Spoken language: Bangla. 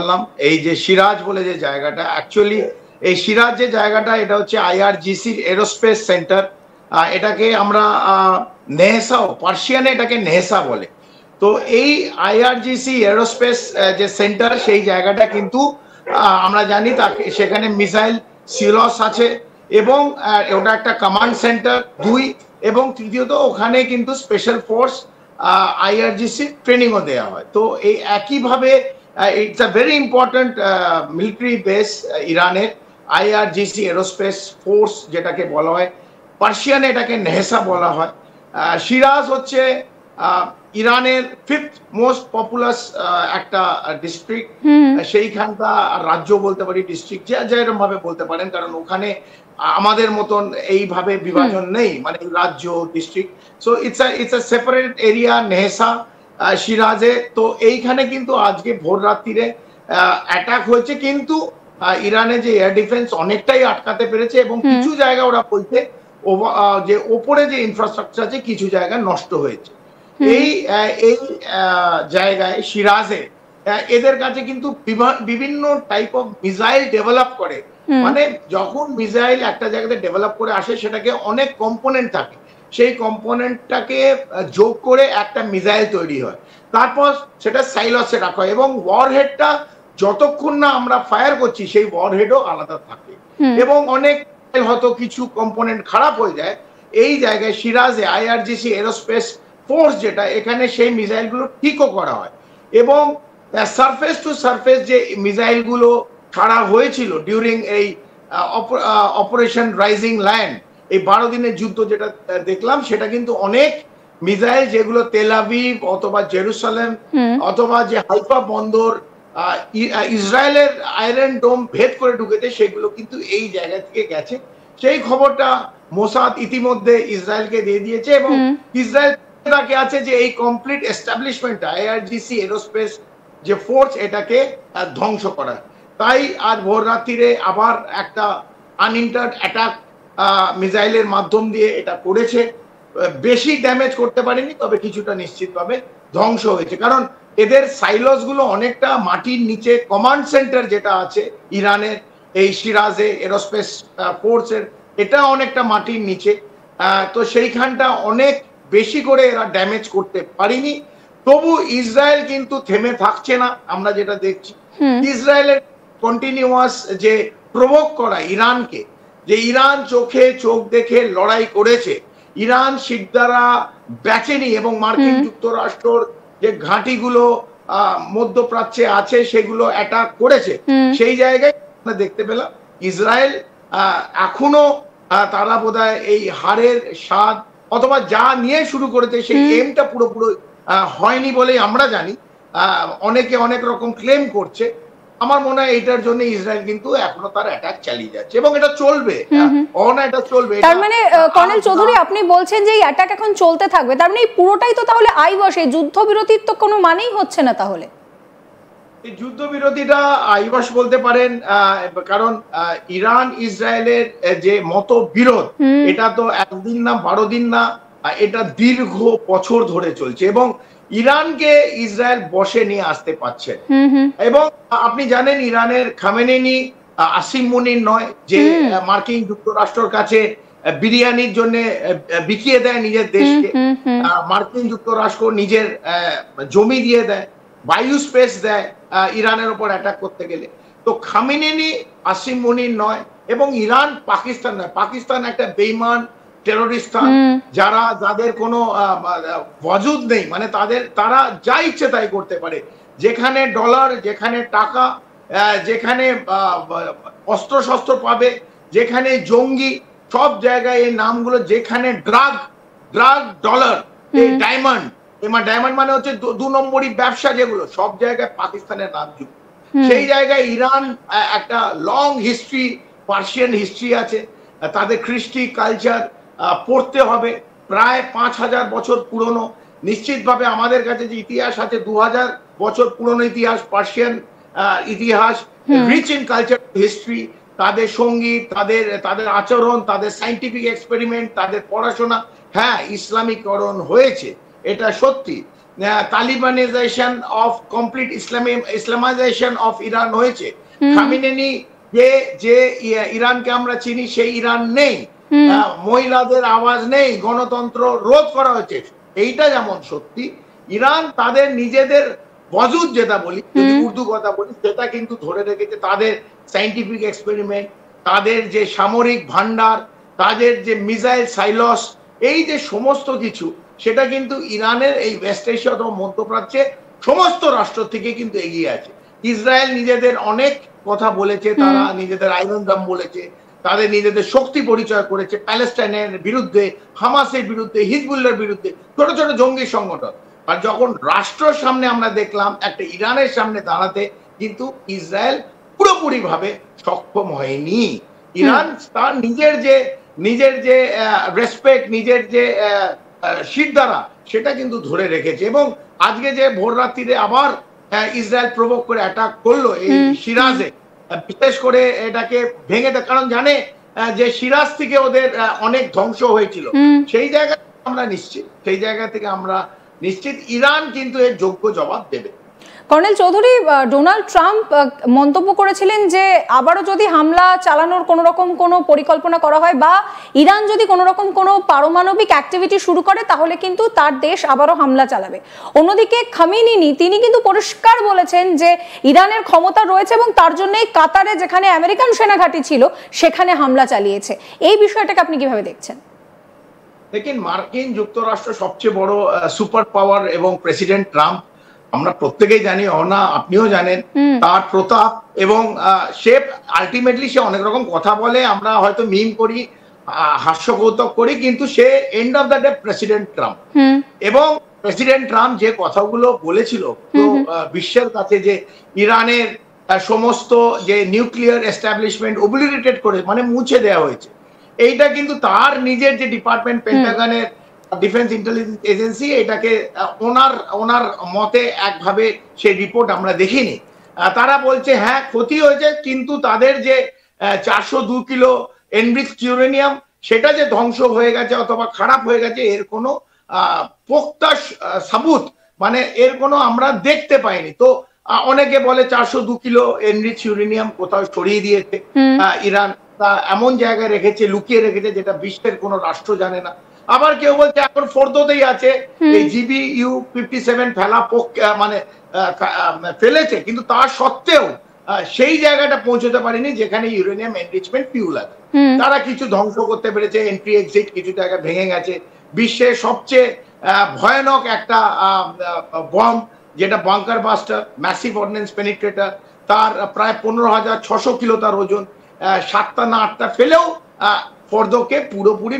জানালাম এই যে সিরাজ বলে যে জায়গাটা, অ্যাকচুয়ালি এই সিরাজ যে জায়গাটা এটা হচ্ছে আইআরজিসি এরোস্পেস সেন্টার। এটাকে আমরা নেহসাও, পার্সিয়ানে এটাকে নেহসা বলে। তো এই আইআরজিসি এরোস্পেস যে সেন্টার, সেই জায়গাটা কিন্তু আমরা জানি তাকে সেখানে মিসাইল সিলস আছে এবং ওটা একটা কমান্ড সেন্টার 2, এবং তৃতীয়ত ওখানে কিন্তু স্পেশাল ফোর্স আইআরজিসি ট্রেনিংও দেওয়া হয়। তো এই একইভাবে it's a very important military base ইরানের আইআরজিসি এরোস্পেস ফোর্স যেটাকে বলা হয়, পার্সিয়ানে এটাকে নেহসা বলা হয়। সিরাজ হচ্ছে ইরানের 5th মোস্ট পপুলাস একটা ডিস্ট্রিক্ট, সেইখানটা রাজ্য বলতে পারি, ডিস্ট্রিক্ট যেরকম ভাবে বলতে পারেন, কারণ ওখানে আমাদের মতন এইভাবে বিভাজন নেই, মানে রাজ্য district. So it's a separate area নেহসা সিরাজে। তো এইখানে কিন্তু আজকে ভোর রাত্রিরে অ্যাটাক হয়েছে, কিন্তু ইরানে যে এয়ার ডিফেন্স অনেকটাই আটকাতে পেরেছে এবং কিছু জায়গা ওরা বলছে যে ওপরে যে ইনফ্রাস্ট্রাকচার আছে কিছু জায়গা নষ্ট হয়েছে। এই জায়গায় সিরাজে এদের কাছে কিন্তু বিভিন্ন টাইপ অফ মিসাইল ডেভেলপ করে, মানে যখন মিসাইল একটা জায়গাতে ডেভেলপ করে আসে সেটাকে অনেক কম্পোনেন্ট থাকে, সেই কম্পোনেন্টটাকে যোগ করে একটা মিসাইল তৈরি হয়, তারপর সেটা সাইলসে রাখা হয় এবং ওয়ারহেডটা যতক্ষণ না আমরা ফায়ার করছি সেই ওয়ারহেডও আলাদা থাকে এবং অনেক হয়তো কিছু কম্পোনেন্ট খারাপ হয়ে যায়। এই জায়গায় সিরাজে আইআরজিসি এরোস্পেস ফোর্স যেটা, এখানে সেই মিসাইলগুলো ঠিকও করা হয় এবং সারফেস টু সারফেস যে মিসাইলগুলো ছাড়া হয়েছিল ডিউরিং এই অপারেশন রাইজিং লায়ন, এই 12 দিনের যুদ্ধ যেটা দেখলাম, সেটা কিন্তু অনেক মিসাইল যেগুলো তেল আভিভ অথবা জেরুসালেম অথবা যে হাইফা বন্দর ইসরায়েলের আয়রন ডোম ভেদ করে ঢুকেছে, সেগুলো কিন্তু এই জায়গা থেকে গেছে। সেই খবরটা মোসাদ ইতিমধ্যে ইসরায়েলকে দিয়ে দিয়েছে এবং ইসরায়েল তাকে আছে যে এই কমপ্লিট এস্টাবলিশমেন্ট আইআরজিসি এরোস্পেস যে ফোর্স এটাকে ধ্বংস করা। তাই আজ ভোর রাত্রিরে আবার একটা আনইন্টার্ড অ্যাটাক মিসাইলের মাধ্যম দিয়ে এটা করেছে। বেশি ড্যামেজ করতে পারেনি, তবে কিছুটা নিশ্চিতভাবে ধ্বংস হয়েছে, কারণ এদের সাইলস গুলো অনেকটা মাটির নিচে। কমান্ড সেন্টার যেটা আছে ইরানের এই সিরাজে এরোস্পেস ফোর্সের, এটা অনেকটা মাটির নিচে। তো সেইখানটা অনেক বেশি করে এরা ড্যামেজ করতে পারেনি। তবু ইসরায়েল কিন্তু থেমে থাকছে না, আমরা যেটা দেখছি ইসরায়েলের কন্টিনিউয়াস যে প্রভোক করা ইরানকে, যে ইরান চোখে চোখ দেখে লড়াই করেছে, ইরান শিকদারা বেচেনি এবং মার্কিন যুক্তরাষ্ট্রর যে ঘাঁটিগুলো মধ্যপ্রাচ্যে আছে সেগুলো অ্যাটাক করেছে। সেই জায়গায় আমরা দেখতে পেলাম ইসরায়েল এখনো তারা বোধহয় এই হারের স্বাদ অথবা যা নিয়ে শুরু করেছে সেই এমটা পুরোপুরি হয়নি বলেই আমরা জানি। অনেকে অনেক রকম ক্লেম করছে। আমার মনে হয় এটার জন্য ইসরায়েল কিন্তু এখনো তার অ্যাটাক চালিয়ে যাচ্ছে এবং এটা চলবে, এটা চলবে। তার মানে কর্নেল চৌধুরী আপনি বলছেন যে এই অ্যাটাক এখন চলতে থাকবে, তার মানে পুরোটাই তো তাহলে আইওয়াস, এই যুদ্ধবিরতির তো কোনো মানেই হচ্ছে না তাহলে। এই যুদ্ধবিরতিটা আইওয়াস বলতে পারেন, কারণ ইরান ইসরায়েলের যে মতবিরোধ এটা তো একদিন না 12 দিন না, এটা দীর্ঘ বছর ধরে চলছে এবং ইরানকে ইসরায়েল বসে নিয়ে আসতে পারছে। এবং আপনি জানেন ইরানের খামেনেনি আসিম মুনির নয় যে মার্কিন যুক্তরাষ্ট্রের কাছে বিরিয়ানির জন্য বিকিয়ে দেয় নিজের দেশকে, মার্কিন যুক্তরাষ্ট্র নিজের জমি দিয়ে দেয়, বায়ু স্পেস দেয় ইরানের উপর অ্যাটাক করতে গেলে। তো খামেনেনি আসিম মুনির নয় এবং ইরান পাকিস্তান নয়। পাকিস্তান একটা বেঈমান টেররিস্টান, যাদের কোনো ওয়াজুদ নেই, মানে তারা যা ইচ্ছে তাই করতে পারে। যেখানে ডলার, যেখানে টাকা, যেখানে অস্ত্রশস্ত্র পাবে, যেখানে জঙ্গি, সব জায়গায় এই নামগুলো, যেখানে ড্রাগ ডলার, এই ডায়মন্ড মানে হচ্ছে 2 নম্বরই ব্যবসা, যেগুলো সব জায়গায় পাকিস্তানের নাম যুক্ত। সেই জায়গায় ইরান একটা লং হিস্ট্রি, পার্সিয়ান হিস্ট্রি আছে, তাদের খ্রিস্টি কালচার পড়তে হবে, প্রায় 5000 বছর পুরনো। নিশ্চিতভাবে আমাদের কাছে যে ইতিহাস আছে 2000 বছর পুরনো ইতিহাস, পার্সিয়ান ইতিহাস, রিচ ইন কালচার হিস্ট্রি, তাদের সঙ্গীত, তাদের আচরণ, তাদের সাইন্টিফিক এক্সপেরিমেন্ট, তাদের পড়াশোনা। হ্যাঁ, ইসলামীকরণ হয়েছে, এটা সত্যি, Talibanisation of complete Islamisation of Iran হয়েছে। খামেনি যে ইরানকে আমরা চিনি সেই ইরান নেই, মহিলাদের আওয়াজ নেই, গণতন্ত্র রোধ করা হয়েছে। এইটা যেমন সত্যি, ইরান তাদের নিজেদের ওয়াজুদ যেটা বলি, যদি উর্দু কথা বলি, সেটা কিন্তু ধরে রেখেছে। তাদের সাইন্টিফিক এক্সপেরিমেন্ট, তাদের যে সামরিক ভান্ডার, তাদের যে মিসাইল সাইলস, এই যে সমস্ত কিছু, সেটা কিন্তু ইরানের এই ওয়েস্ট এশিয়া অথবা মধ্যপ্রাচ্যে সমস্ত রাষ্ট্র থেকে কিন্তু এগিয়ে আছে। ইসরায়েল নিজেদের অনেক কথা বলেছে, তারা নিজেদের আয়রন ডোম বলেছে, তাদের নিজেদের শক্তি পরিচয় করেছে প্যালেস্টাইনের বিরুদ্ধে, হামাসের বিরুদ্ধে, হিজবুল্লাহর বিরুদ্ধে, ছোট ছোট জঙ্গি সংগঠন। আর যখন রাষ্ট্রের সামনে আমরা দেখলাম একটা ইরানের সামনে দাঁড়াতে, কিন্তু ইসরায়েল পুরোপুরি ভাবে সক্ষম হয়নি। ইরান তার নিজের যে রেসপেক্ট, নিজের যে শিরদাঁড়া, সেটা কিন্তু ধরে রেখেছে। এবং আজকে যে ভোর রাত্রিরে আবার ইসরায়েল প্রভোগ করে অ্যাটাক করলো এই সিরাজে, বিশেষ করে এটাকে ভেঙে দেয়, কারণ জানে যে সিরাজ থেকে ওদের অনেক ধ্বংস হয়েছিল। সেই জায়গা থেকে আমরা নিশ্চিত ইরান কিন্তু এর যোগ্য জবাব দেবে। কর্নেল চৌধুরী, ডোনাল্ড ট্রাম্প মন্তব্য করেছিলেন যে আবারও যদি হামলা চালানোর কোনো রকম কোনো পরিকল্পনা করা হয় বা ইরান যদি কোনো রকম কোনো পারমাণবিক অ্যাক্টিভিটি শুরু করে, তাহলে কিন্তু তার দেশ আবারও হামলা চালাবে। অন্যদিকে খামেনি তিনি কিন্তু পরিষ্কার বলেছেন যে ইরানের ক্ষমতা রয়েছে এবং তার জন্যই কাতারে, যেখানে আমেরিকান সেনাঘাঁটি ছিল, সেখানে হামলা চালিয়েছে। এই বিষয়টাকে আপনি কিভাবে দেখছেন? দেখেন, মার্কিন যুক্তরাষ্ট্র সবচেয়ে বড় সুপার পাওয়ার এবং প্রেসিডেন্ট ট্রাম্প, আমরা প্রত্যেকেই জানি, না আপনিও জানেন তার প্রতাপ, এবং সে আলটিমেটলি সে অনেক রকম কথা বলে, আমরা হয়তো মিম করি, হাস্যকৌতুক করি, কিন্তু সে end of the day President Trump. এবং প্রেসিডেন্ট ট্রাম্প যে কথাগুলো বলেছিল তো বিশ্বের কাছে, যে ইরানের সমস্ত যে নিউক্লিয়ার এস্টাবলিশমেন্ট ওবলিটেটেড করে, মানে মুছে দেওয়া হয়েছে, এইটা কিন্তু তার নিজের যে ডিপার্টমেন্ট, পেন্টাগনের ডিফেন্স ইন্টেলিজেন্স এজেন্সি, এটাকে ওনার মতে একভাবে সেই রিপোর্ট আমরা দেখিনি। তারা বলছে হ্যাঁ ক্ষতি হয়েছে, কিন্তু তাদের যে 402 কিলো এনরিচড ইউরেনিয়াম, সেটা যে ধ্বংস হয়ে গেছে অথবা খারাপ হয়ে গেছে, এর কোনো পোক্তা সাবুত, মানে এর কোনো আমরা দেখতে পাইনি। তো অনেকে বলে 402 কিলো এনরিচড ইউরেনিয়াম কোথাও সরিয়ে দিয়েছে ইরান, তা এমন জায়গায় রেখেছে, লুকিয়ে রেখেছে, যেটা বিশ্বের কোনো রাষ্ট্র জানে না। আবার কেউ বলছে এখন ফোর্দোতেই আছে, এই GBU-57 মানে ফেলেছে, কিন্তু তার সত্ত্বেও সেই জায়গাটা পৌঁছতে পারেনি যেখানে ইউরেনিয়াম এনরিচমেন্ট ফিউল আছে। তারা কিছু ধ্বংস করতে পেরেছে, এন্ট্রি এক্সিট কিছু জায়গা ভেঙে গেছে। বিশ্বের সবচেয়ে ভয়ানক একটা বম, যেটা bunker buster, massive ordinance penetrator, তার প্রায় 15,600 কিলো তার ওজন, 7টা না 8টা ফেলেও ফোর্দোকে পুরোপুরি